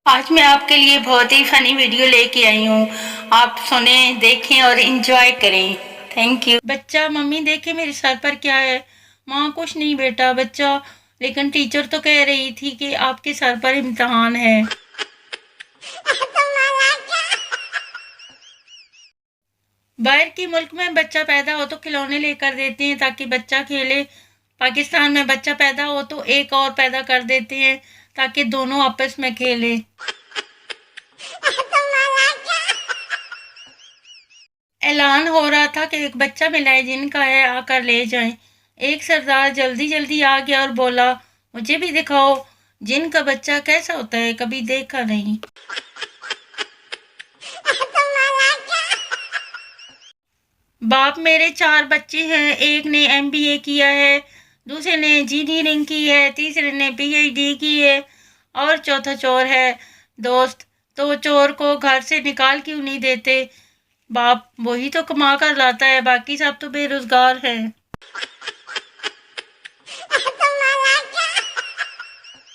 آج میں آپ کے لیے بہت ہی فنی ویڈیو لے کے آئی ہوں. آپ سنیں، دیکھیں اور انجوائے کریں. Thank you. بچہ: ممی دیکھیں میرے سر پر کیا ہے؟ ماں: کچھ نہیں بیٹا. بچہ: لیکن ٹیچر تو کہہ رہی تھی کہ آپ کے سر پر امتحان ہے. باہر کے ملک میں بچہ پیدا ہو تو کھلونے لے کر دیتے ہیں تاکہ بچہ کھیلے. پاکستان میں بچہ پیدا ہو تو ایک اور پیدا کر دیتے ہیں تاکہ دونوں آپس میں کھیلیں. اعلان ہو رہا تھا کہ ایک بچہ ملا ہے جن کا ہے، آ کر لے جائیں. ایک سردار جلدی جلدی آ گیا اور بولا: مجھے بھی دکھاؤ جن کا بچہ کیسا ہوتا ہے، کبھی دیکھا نہیں. باپ: میرے 4 بچے ہیں، ایک نے MBA کیا ہے، دوسرے نے انجینئرنگ کی ہے، تیسرے نے PhD کی ہے اور چوتھا چور ہے. دوست: تو چور کو گھر سے نکال کیوں نہیں دیتے؟ باپ: وہی تو کما کر لاتا ہے، باقی سب تو بے روزگار ہیں.